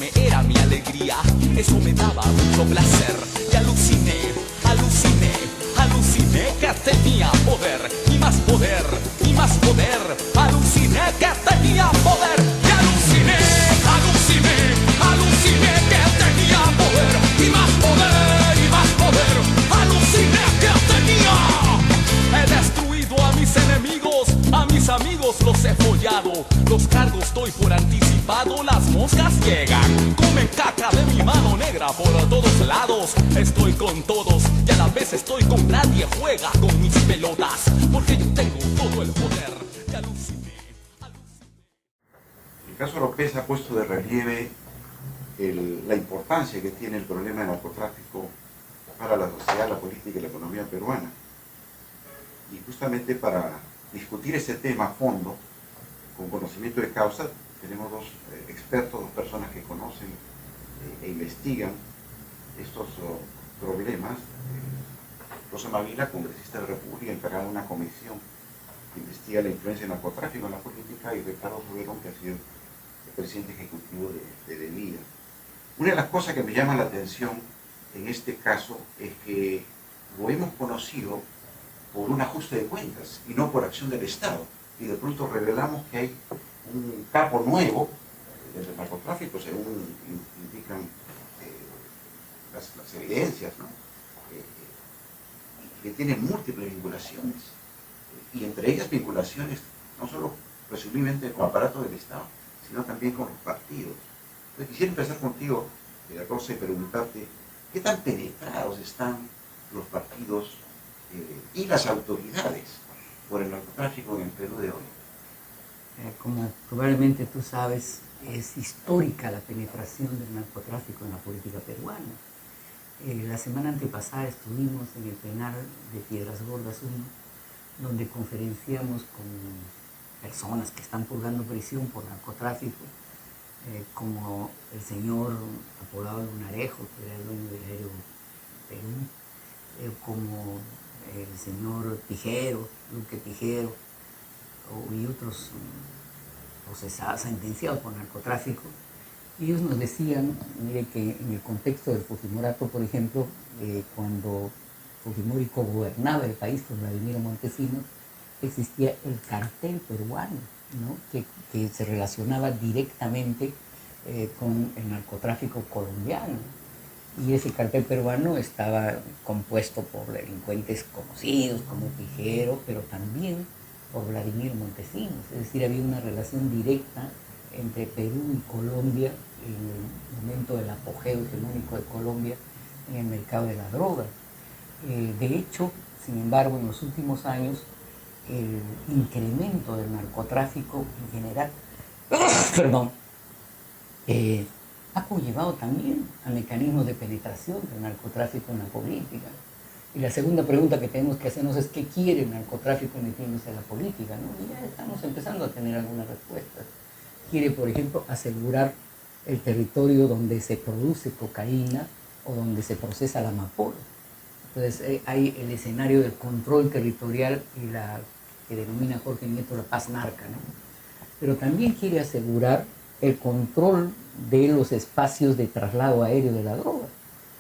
enorme era mi alegría, eso me daba mucho placer. Y aluciné, aluciné, aluciné que tenía poder, y más poder, y más poder. Aluciné que tenía poder, y aluciné, aluciné, aluciné que tenía poder, y más poder, y más poder. Aluciné que tenía. He destruido a mis enemigos, a mis amigos los he follado. Los cargos doy por anticipado, las moscas llegan, comen caca de mi mano negra por todos lados. Estoy con todos y a la vez estoy con nadie. Juega con mis pelotas, porque yo tengo todo el poder. Y aluciné, aluciné. El caso López ha puesto de relieve la importancia que tiene el problema del narcotráfico para la sociedad, la política y la economía peruana. Y justamente para discutir ese tema a fondo, con conocimiento de causa, tenemos dos expertos, dos personas que conocen e investigan estos problemas. Rosa Mavila, congresista de la República, encargada de una comisión que investiga la influencia del narcotráfico en la política, y Ricardo Soberón, que ha sido el presidente ejecutivo de DELIDA. Una de las cosas que me llama la atención en este caso es que lo hemos conocido por un ajuste de cuentas y no por acción del Estado. Y de pronto revelamos que hay un capo nuevo del narcotráfico, según indican las evidencias, ¿no? Que tiene múltiples vinculaciones, y entre ellas vinculaciones no solo presumiblemente con aparatos del Estado, sino también con los partidos. Entonces quisiera empezar contigo, Rosa, y preguntarte, ¿qué tan penetrados están los partidos y las autoridades por el narcotráfico en el Perú de hoy? Como probablemente tú sabes, es histórica la penetración del narcotráfico en la política peruana. La semana antepasada estuvimos en el penal de Piedras Gordas 1, donde conferenciamos con personas que están purgando prisión por narcotráfico, como el señor apodado Lunarejo, que era el dueño del Aero Perú, como el señor Tijero, Luque Tijero, y otros procesados, sentenciados por narcotráfico. Y ellos nos decían, mire, que en el contexto del Fujimorato, por ejemplo, cuando Fujimori gobernaba el país con Vladimiro Montesinos, existía el cartel peruano, ¿no? que se relacionaba directamente con el narcotráfico colombiano. Y ese cartel peruano estaba compuesto por delincuentes conocidos como Tijero, pero también por Vladimiro Montesinos. Es decir, había una relación directa entre Perú y Colombia en el momento del apogeo hegemónico de Colombia en el mercado de la droga. De hecho, sin embargo, en los últimos años, el incremento del narcotráfico en general, perdón, ha conllevado también a mecanismos de penetración del narcotráfico en la política. Y la segunda pregunta que tenemos que hacernos es ¿qué quiere el narcotráfico metiéndose en la política? ¿No? Y ya estamos empezando a tener algunas respuestas. Quiere, por ejemplo, asegurar el territorio donde se produce cocaína o donde se procesa la amapola. Entonces hay el escenario del control territorial y la que denomina Jorge Nieto la paz narca, ¿no? Pero también quiere asegurar el control de los espacios de traslado aéreo de la droga.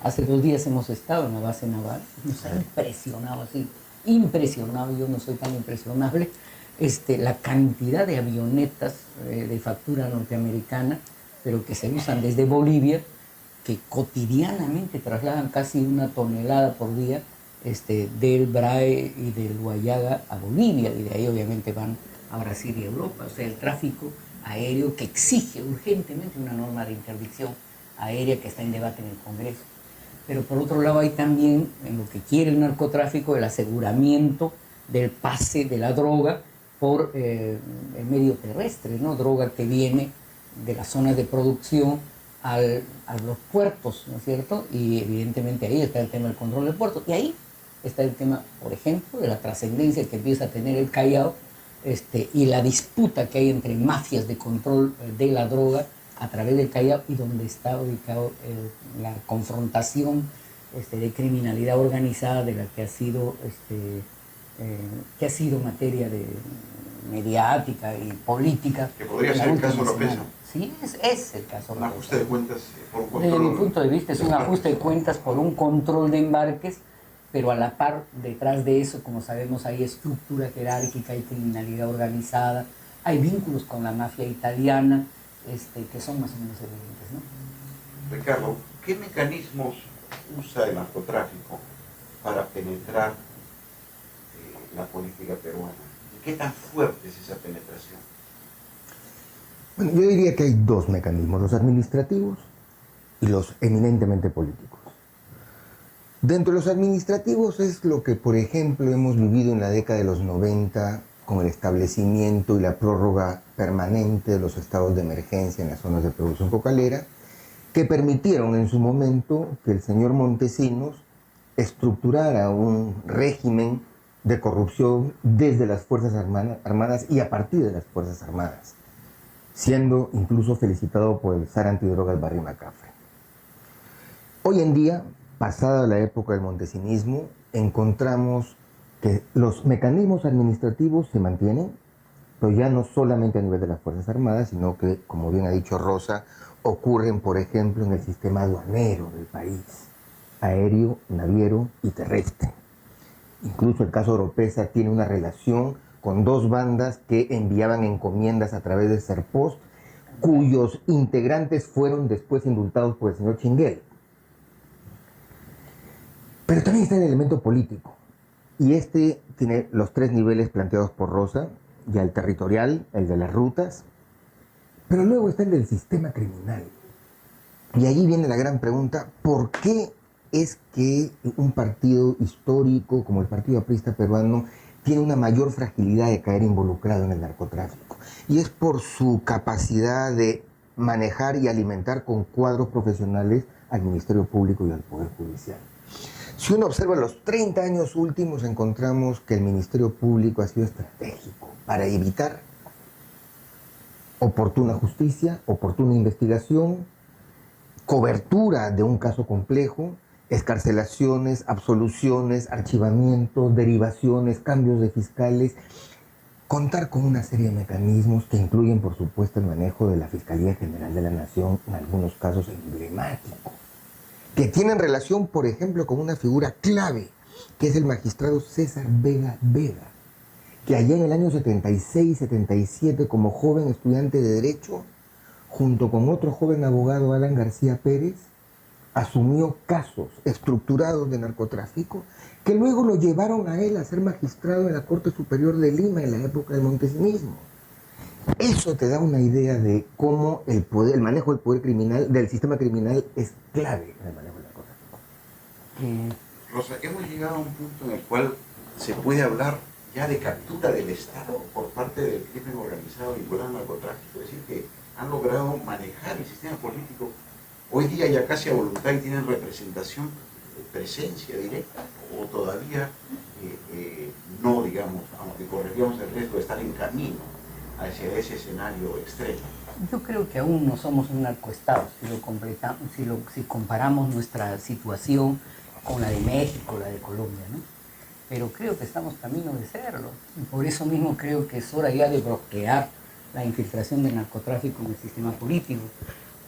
Hace 2 días hemos estado en la base naval, nos ha impresionado así, impresionado, yo no soy tan impresionable, la cantidad de avionetas de factura norteamericana, pero que se usan desde Bolivia, que cotidianamente trasladan casi 1 tonelada por día del BRAE y del Huallaga a Bolivia, y de ahí obviamente van a Brasil y Europa. O sea, el tráfico aéreo que exige urgentemente una norma de interdicción aérea que está en debate en el Congreso. Pero por otro lado hay también, en lo que quiere el narcotráfico, el aseguramiento del pase de la droga por el medio terrestre, ¿no? Droga que viene de las zonas de producción a los puertos, ¿no es cierto? Y evidentemente ahí está el tema del control del puerto. Y ahí está el tema, por ejemplo, de la trascendencia que empieza a tener el Callao y la disputa que hay entre mafias de control de la droga a través del Callao, y donde está ubicado la confrontación de criminalidad organizada de la que ha sido materia de mediática y política. Que podría en la ser el última caso Oropesa. semana. Sí, es el caso Un Oropesa. ajuste de cuentas por un Desde control. mi punto de vista es un ajuste de cuentas por un control de embarques, pero a la par, detrás de eso, como sabemos, hay estructura jerárquica, hay criminalidad organizada, hay vínculos con la mafia italiana, que son más o menos evidentes, ¿no? Ricardo, ¿qué mecanismos usa el narcotráfico para penetrar la política peruana? ¿Y qué tan fuerte es esa penetración? Bueno, yo diría que hay dos mecanismos, los administrativos y los eminentemente políticos. Dentro de los administrativos es lo que, por ejemplo, hemos vivido en la década de los 90 con el establecimiento y la prórroga permanente de los estados de emergencia en las zonas de producción cocalera, que permitieron en su momento que el señor Montesinos estructurara un régimen de corrupción desde las Fuerzas Armadas y a partir de las Fuerzas Armadas, siendo incluso felicitado por el zar antidrogas Barry McCaffrey. Hoy en día, pasada la época del montesinismo, encontramos que los mecanismos administrativos se mantienen, pero ya no solamente a nivel de las Fuerzas Armadas, sino que, como bien ha dicho Rosa, ocurren, por ejemplo, en el sistema aduanero del país, aéreo, naviero y terrestre. Incluso el caso Oropesa tiene una relación con dos bandas que enviaban encomiendas a través de Serpost, cuyos integrantes fueron después indultados por el señor Chinguel. Pero también está el elemento político, y tiene los tres niveles planteados por Rosa, ya el territorial, el de las rutas, pero luego está el del sistema criminal. Y allí viene la gran pregunta, ¿por qué es que un partido histórico como el Partido Aprista Peruano tiene una mayor fragilidad de caer involucrado en el narcotráfico? Y es por su capacidad de manejar y alimentar con cuadros profesionales al Ministerio Público y al Poder Judicial. Si uno observa los 30 años últimos, encontramos que el Ministerio Público ha sido estratégico para evitar oportuna justicia, oportuna investigación, cobertura de un caso complejo, excarcelaciones, absoluciones, archivamientos, derivaciones, cambios de fiscales, contar con una serie de mecanismos que incluyen, por supuesto, el manejo de la Fiscalía General de la Nación, en algunos casos emblemáticos, que tienen relación, por ejemplo, con una figura clave, que es el magistrado César Vega Vega, que allá en el año 76-77, como joven estudiante de Derecho, junto con otro joven abogado, Alan García Pérez, asumió casos estructurados de narcotráfico que luego lo llevaron a él a ser magistrado en la Corte Superior de Lima en la época del montesinismo. Eso te da una idea de cómo el manejo del poder criminal, del sistema criminal, es clave en el manejo del narcotráfico. Rosa, hemos llegado a un punto en el cual se puede hablar ya de captura del Estado por parte del crimen organizado vinculado al narcotráfico, es decir, que han logrado manejar el sistema político hoy día ya casi a voluntad y tienen representación, presencia directa, o todavía no, digamos, aunque correríamos el riesgo de estar en camino hacia ese escenario extremo. Yo creo que aún no somos un narcoestado si comparamos nuestra situación con la de México, la de Colombia, ¿no? Pero creo que estamos camino de serlo. Y por eso mismo creo que es hora ya de bloquear la infiltración del narcotráfico en el sistema político.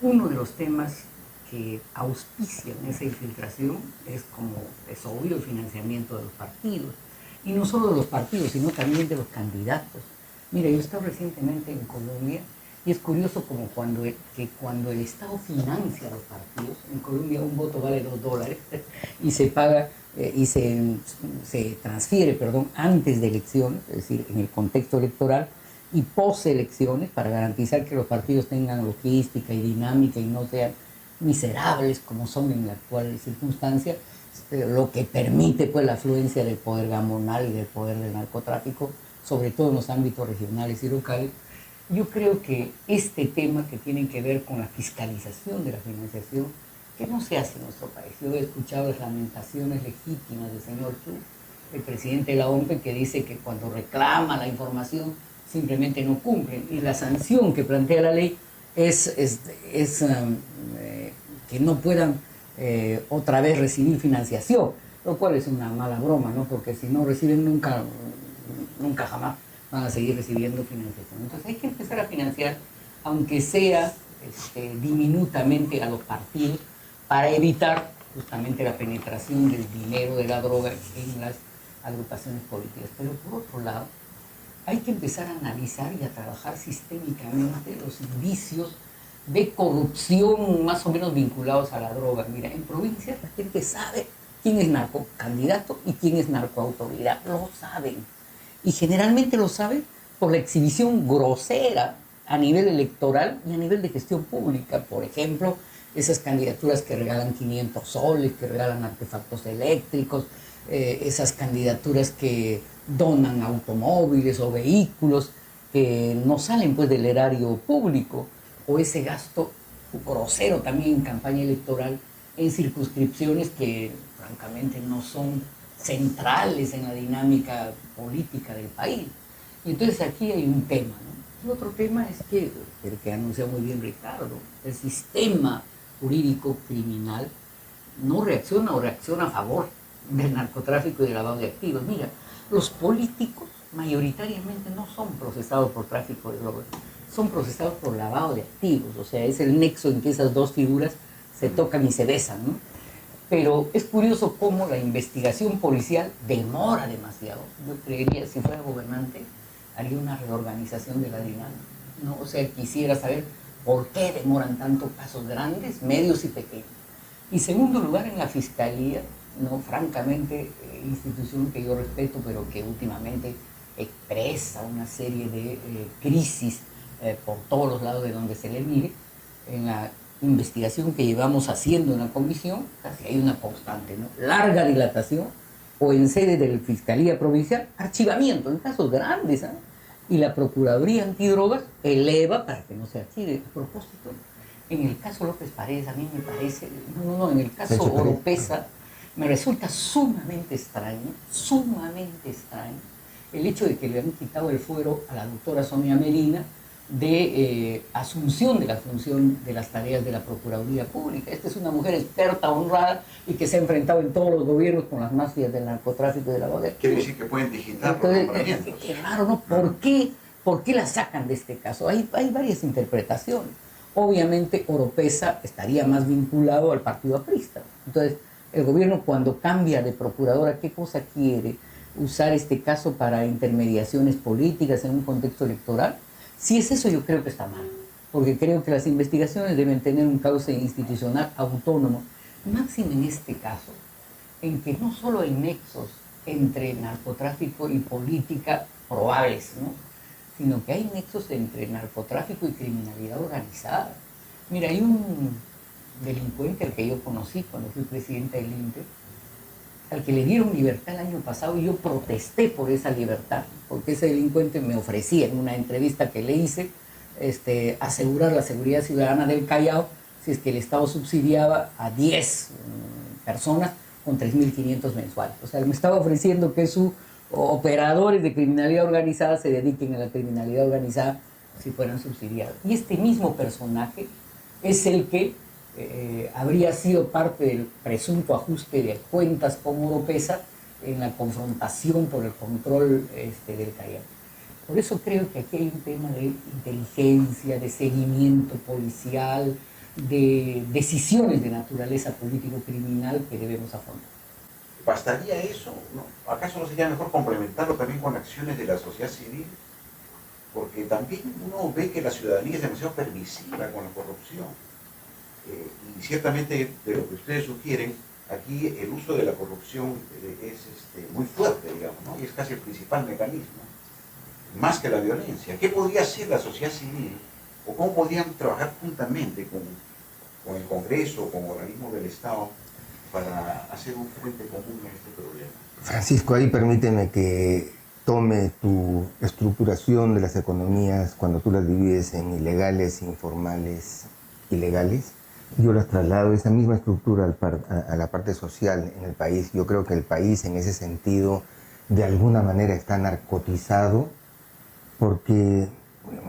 Uno de los temas que auspician esa infiltración es, como es obvio, el financiamiento de los partidos. Y no solo de los partidos, sino también de los candidatos. Mira, yo he estado recientemente en Colombia y es curioso como cuando el Estado financia a los partidos, en Colombia un voto vale $2 y se paga y se transfiere, antes de elecciones, es decir, en el contexto electoral, y post-elecciones para garantizar que los partidos tengan logística y dinámica y no sean miserables como son en la actual circunstancia, lo que permite pues la afluencia del poder gamonal y del poder del narcotráfico, sobre todo en los ámbitos regionales y locales. Yo creo que este tema que tiene que ver con la fiscalización de la financiación, que no se hace en nuestro país. Yo he escuchado las lamentaciones legítimas del señor Chu, el presidente de la OMPE, que dice que cuando reclama la información simplemente no cumplen, y la sanción que plantea la ley es que no puedan otra vez recibir financiación, lo cual es una mala broma, ¿no? Porque si no reciben nunca jamás van a seguir recibiendo financiación. Entonces hay que empezar a financiar, aunque sea diminutamente, a los partidos, para evitar justamente la penetración del dinero de la droga en las agrupaciones políticas. Pero por otro lado, hay que empezar a analizar y a trabajar sistémicamente los indicios de corrupción más o menos vinculados a la droga. Mira, en provincias la gente sabe quién es narcocandidato y quién es narcoautoridad, lo saben. Y generalmente lo saben por la exhibición grosera a nivel electoral y a nivel de gestión pública. Por ejemplo, esas candidaturas que regalan 500 soles, que regalan artefactos eléctricos, esas candidaturas que donan automóviles o vehículos que no salen pues del erario público, o ese gasto grosero también en campaña electoral en circunscripciones que francamente no son centrales en la dinámica política del país. Y entonces aquí hay un tema, ¿no? El otro tema es que, el que anunció muy bien Ricardo, el sistema jurídico criminal no reacciona o reacciona a favor del narcotráfico y del lavado de activos. Mira, los políticos mayoritariamente no son procesados por tráfico de drogas, son procesados por lavado de activos, o sea, es el nexo en que esas dos figuras se tocan y se besan, ¿no? Pero es curioso cómo la investigación policial demora demasiado. Yo creería, si fuera gobernante, haría una reorganización de la dinámica, ¿no? O sea, quisiera saber por qué demoran tanto casos grandes, medios y pequeños. Y segundo lugar, en la Fiscalía, no, francamente, institución que yo respeto, pero que últimamente expresa una serie de crisis por todos los lados de donde se le mire. En la investigación que llevamos haciendo en la comisión, casi hay una constante, ¿no? Larga dilatación, o en sede de la Fiscalía Provincial, archivamiento en casos grandes, ¿eh? Y la Procuraduría Antidrogas eleva para que no se archive. A propósito, en el caso López Paredes, a mí me parece, en el caso Oropesa, me resulta sumamente extraño, el hecho de que le han quitado el fuero a la doctora Sonia Medina de asunción de la función de las tareas de la Procuraduría Pública. Esta es una mujer experta, honrada, y que se ha enfrentado en todos los gobiernos con las mafias del narcotráfico y de la droga. Quiere decir que pueden digitar los nombramientos. Es raro, ¿no? ¿Por qué la sacan de este caso? Hay varias interpretaciones. Obviamente Oropesa estaría más vinculado al partido aprista. Entonces, el gobierno, cuando cambia de procuradora, ¿qué cosa quiere? ¿Usar este caso para intermediaciones políticas en un contexto electoral? Si es eso, yo creo que está mal, porque creo que las investigaciones deben tener un cauce institucional autónomo, máximo en este caso, en que no solo hay nexos entre narcotráfico y política probables, ¿no? Sino que hay nexos entre narcotráfico y criminalidad organizada. Mira, hay un delincuente al que yo conocí cuando fui presidente del INPE, al que le dieron libertad el año pasado, y yo protesté por esa libertad, porque ese delincuente me ofrecía en una entrevista que le hice asegurar la seguridad ciudadana del Callao si es que el Estado subsidiaba a 10 personas con 3.500 mensuales. O sea, me estaba ofreciendo que sus operadores de criminalidad organizada se dediquen a la criminalidad organizada si fueran subsidiados. Y este mismo personaje es el que habría sido parte del presunto ajuste de cuentas con Oropesa en la confrontación por el control del Callao. Por eso creo que aquí hay un tema de inteligencia, de seguimiento policial, de decisiones de naturaleza político-criminal que debemos afrontar. ¿Bastaría eso? ¿No? ¿Acaso no sería mejor complementarlo también con acciones de la sociedad civil? Porque también uno ve que la ciudadanía es demasiado permisiva con la corrupción. Y ciertamente, de lo que ustedes sugieren, aquí el uso de la corrupción es muy fuerte, digamos, ¿no? Y es casi el principal mecanismo, más que la violencia. ¿Qué podría hacer la sociedad civil? ¿O cómo podrían trabajar juntamente con el Congreso, con organismos del Estado, para hacer un frente común a este problema? Francisco, ahí permíteme que tome tu estructuración de las economías cuando tú las divides en ilegales, informales y legales. Yo las traslado esa misma estructura a la parte social en el país. Yo creo que el país en ese sentido de alguna manera está narcotizado porque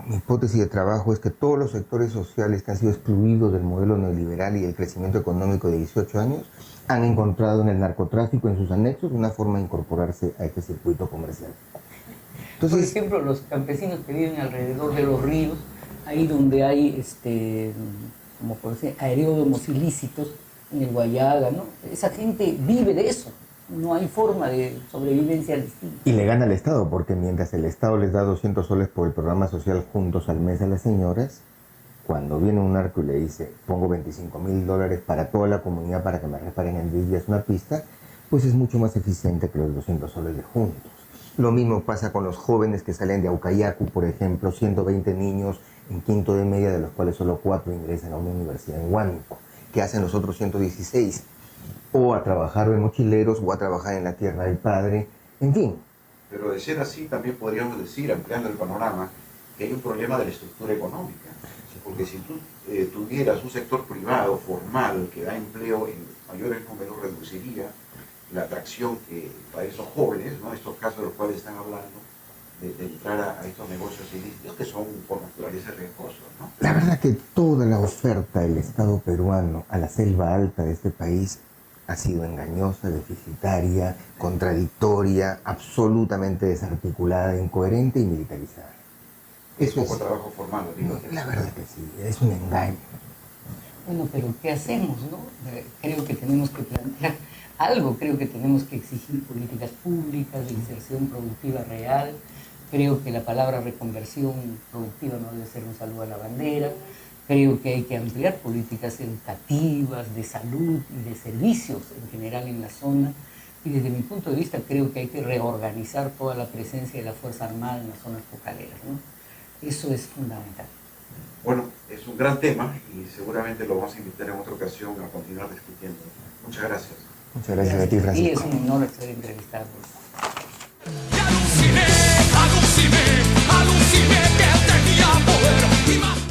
mi hipótesis de trabajo es que todos los sectores sociales que han sido excluidos del modelo neoliberal y el crecimiento económico de 18 años han encontrado en el narcotráfico, en sus anexos, una forma de incorporarse a este circuito comercial. Por Entonces, ejemplo, los campesinos que viven alrededor de los ríos, ahí donde hay, como por decir, aeródromos ilícitos, en el Guayaga, ¿no? Esa gente vive de eso. No hay forma de sobrevivencia distinta. y le gana al Estado, porque mientras el Estado les da 200 soles por el programa social Juntos al mes a las señoras, cuando viene un narco y le dice, pongo $25.000 para toda la comunidad para que me reparen en 10 días una pista, pues es mucho más eficiente que los 200 soles de Juntos. Lo mismo pasa con los jóvenes que salen de Aucayacu, por ejemplo, 120 niños en quinto de media, de los cuales solo 4 ingresan a una universidad en Huánuco. ¿Qué hacen los otros 116? O a trabajar de mochileros, o a trabajar en la tierra del padre, en fin. Pero de ser así, también podríamos decir, ampliando el panorama, que hay un problema de la estructura económica. Porque si tú tuvieras un sector privado formal que da empleo en mayores números, reduciría la atracción que para esos jóvenes, ¿no? Estos casos de los cuales están hablando, de entrar a estos negocios ilícitos que son por naturaleza riesgosos, ¿no? La verdad que toda la oferta del Estado peruano a la selva alta de este país ha sido engañosa, deficitaria, contradictoria, absolutamente desarticulada, incoherente y militarizada. Es poco trabajo formal, digo. La verdad que sí, es un engaño. Bueno, pero ¿qué hacemos, no? Creo que tenemos que plantear algo, creo que tenemos que exigir políticas públicas de inserción productiva real. Creo que la palabra reconversión productiva no debe ser un saludo a la bandera. Creo que hay que ampliar políticas educativas, de salud y de servicios en general en la zona. Y desde mi punto de vista creo que hay que reorganizar toda la presencia de la Fuerza Armada en las zonas cocaleras, ¿no? Eso es fundamental. Bueno, es un gran tema y seguramente lo vamos a invitar en otra ocasión a continuar discutiendo. Muchas gracias. Muchas gracias a ti, Francisco. Y es un honor ser entrevistado. Y aluciné, aluciné, aluciné que tenía poder y más.